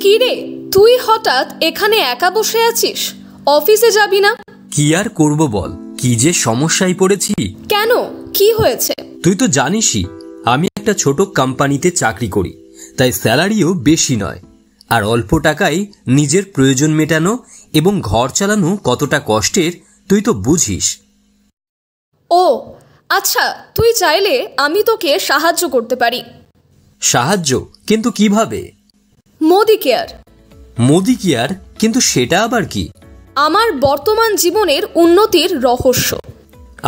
কি রে, তুই হঠাৎ এখানে একা বসে আছিস? অফিসে যাবি না? কি আর করব বল, কি যে সমস্যায় পড়েছি। কেন, কি হয়েছে? তুই তো জানিসই আমি একটা ছোট কোম্পানিতে চাকরি করি, তাই স্যালারিও বেশি নয়। আর অল্প টাকায় নিজের প্রয়োজন মেটানো এবং ঘর চালানো কতটা কষ্টের তুই তো বুঝিস। ও আচ্ছা, তুই চাইলে আমি তোকে সাহায্য করতে পারি। সাহায্য? কিন্তু কিভাবে? মোদি কেয়ার। মোদি কেয়ার? কিন্তু সেটা আবার কি? আমার বর্তমান জীবনের উন্নতির রহস্য।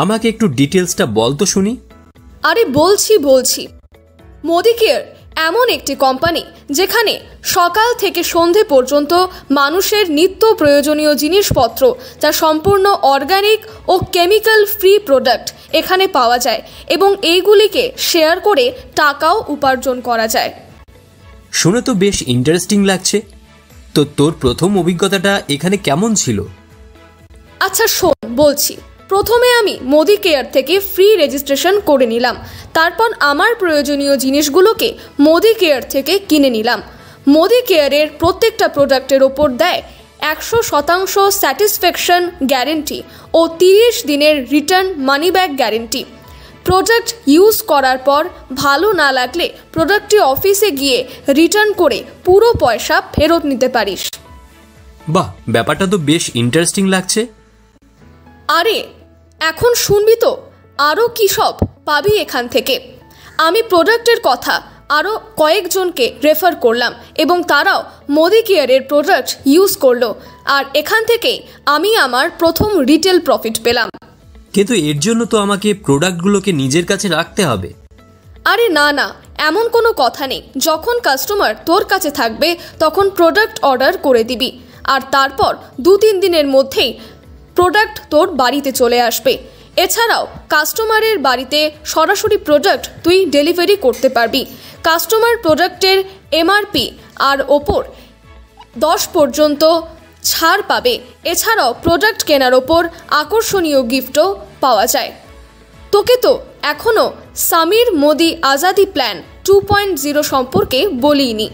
আমাকে একটু ডিটেলসটা বল তো শুনি। আরে বলছি। মোদি কেয়ার এমন একটি কোম্পানি যেখানে সকাল থেকে সন্ধে পর্যন্ত মানুষের নিত্য প্রয়োজনীয় জিনিসপত্র, যা সম্পূর্ণ অর্গানিক ও কেমিক্যাল ফ্রি প্রোডাক্ট এখানে পাওয়া যায় এবং এইগুলিকে শেয়ার করে টাকাও উপার্জন করা যায়। শুনে তো বেশ ইন্টারেস্টিং লাগছে। তো তোর প্রথম অভিজ্ঞতাটা এখানে কেমন ছিল? আচ্ছা শোন, বলছি। প্রথমে আমি মোদি কেয়ার থেকে ফ্রি রেজিস্ট্রেশন করে নিলাম। তারপর আমার প্রয়োজনীয় জিনিসগুলোকে মোদি কেয়ার থেকে কিনে নিলাম। মোদি কেয়ারের প্রত্যেকটা প্রোডাক্টের ওপর দেয় 100% স্যাটিসফ্যাকশন গ্যারেন্টি ও 30 দিনের return money back guarantee. Product use করার পর ভালো না লাগলে প্রোডাক্টটি অফিসে গিয়ে রিটার্ন করে পুরো পয়সা ফেরত নিতে পারিস। বাহ, ব্যাপারটা তো বেশ ইন্টারেস্টিং লাগছে। আরে এখন শুনবি তো আরও কী সব পাবি এখান থেকে। আমি প্রোডাক্টের কথা আরও কয়েকজনকে রেফার করলাম এবং তারাও মোদি কেয়ারের প্রোডাক্ট ইউজ করলো, আর এখান থেকেই আমি আমার প্রথম রিটেল প্রফিট পেলাম। কিন্তু এর জন্য তো আমাকে প্রোডাক্টগুলোকে নিজের কাছে রাখতে হবে। আরে না, এমন কোনো কথা নেই। যখন কাস্টমার তোর কাছে থাকবে তখন প্রোডাক্ট অর্ডার করে দিবি, আর তারপর 2-3 দিনের মধ্যেই প্রোডাক্ট তোর বাড়িতে চলে আসবে। এছাড়াও কাস্টমারের বাড়িতে সরাসরি প্রোডাক্ট তুই ডেলিভারি করতে পারবি। কাস্টমার প্রোডাক্টের এমআরপি আর ওপর 10 পর্যন্ত ছাড় পাবে। এছাড়াও প্রোডাক্ট কেনার ওপর আকর্ষণীয় গিফটও পাওয়া যায়। তোকে তো এখনও সমীর মোদি আজাদি প্ল্যান 2.0 সম্পর্কে বলিনি।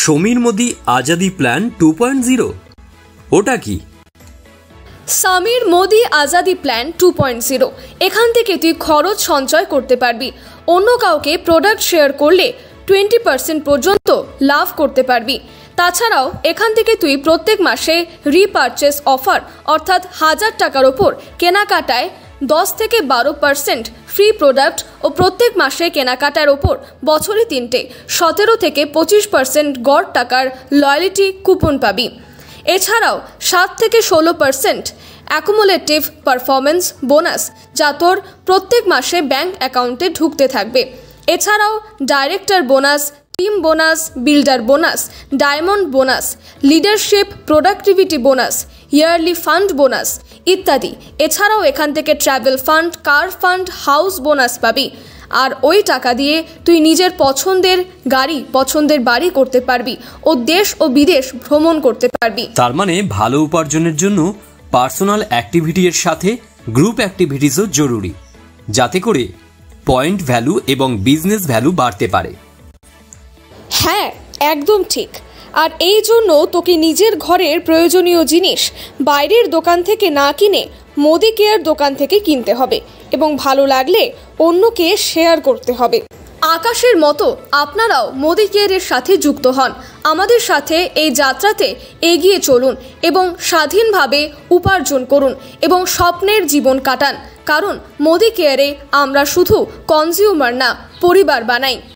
সমীর মোদি আজাদি প্ল্যান 2.0? ওটা কি? সমীর মোদি আজাদি প্ল্যান 2.0। এখান থেকে তুই খরচ সঞ্চয় করতে পারবি। অন্য কাউকে প্রোডাক্ট শেয়ার করলে 20% পর্যন্ত লাভ করতে পারবি। তাছাড়াও এখান থেকে তুই প্রত্যেক মাসে রিপারচেস অফার, অর্থাৎ 1000 টাকার ওপর কেনাকাটায় 10 থেকে 12% ফ্রি প্রোডাক্ট ও প্রত্যেক মাসে কেনাকাটার ওপর বছরে 3টে 17 থেকে 25% গড় টাকার লয়্যালিটি কুপন পাবি। এছাড়াও 7 থেকে 16% অ্যাকুমুলেটিভ পারফরমেন্স বোনাস, যা তোর প্রত্যেক মাসে ব্যাংক অ্যাকাউন্টে ঢুকতে থাকবে। এছাড়াও director bonus, team bonus, builder bonus, diamond bonus, leadership productivity bonus, yearly fund bonus ইত্যাদি। এছাড়াও এখান থেকে ট্রাভেল ফান্ড, কার ফান্ড, হাউস বোনাস পাবি। আর ওই টাকা দিয়ে তুই নিজের পছন্দের গাড়ি, পছন্দের বাড়ি করতে পারবি ও দেশ ও বিদেশ ভ্রমণ করতে পারবি। তার মানে ভালো উপার্জনের জন্য পার্সোনাল অ্যাক্টিভিটির সাথে গ্রুপ অ্যাক্টিভিটিসও জরুরি, যাতে করে পয়েন্ট ভ্যালু এবং বিজনেস ভ্যালু বাড়তে পারে। হ্যাঁ, একদম ঠিক। আর এই জন্য তোকে নিজের ঘরের প্রয়োজনীয় জিনিস বাইরের দোকান থেকে না কিনে মোদি কেয়ার দোকান থেকে কিনতে হবে এবং ভালো লাগলে অন্যকে শেয়ার করতে হবে। আকাশের মতো আপনারাও মোদি কেয়ারের সাথে যুক্ত হন। আমাদের সাথে এই যাত্রাতে এগিয়ে চলুন এবং স্বাধীনভাবে উপার্জন করুন এবং স্বপ্নের জীবন কাটান। কারণ মোদি কেয়ারে আমরা শুধু কনজিউমার না, পরিবার বানাই।